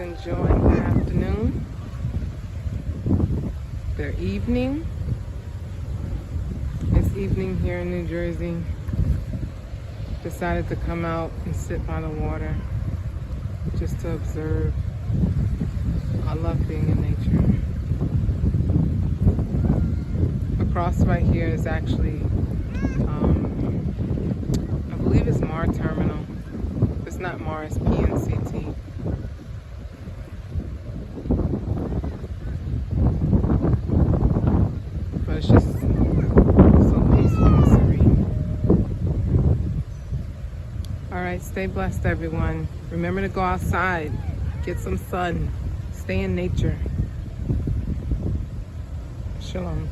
enjoying their afternoon, their evening. It's evening here in New Jersey. Decided to come out and sit by the water just to observe. I love being in nature. Across right here is actually, I believe it's Mar Terminal. It's not Mar, it's PNCT. But it's just so peaceful and serene. Alright, stay blessed everyone. Remember to go outside, get some sun, stay in nature. Shalom.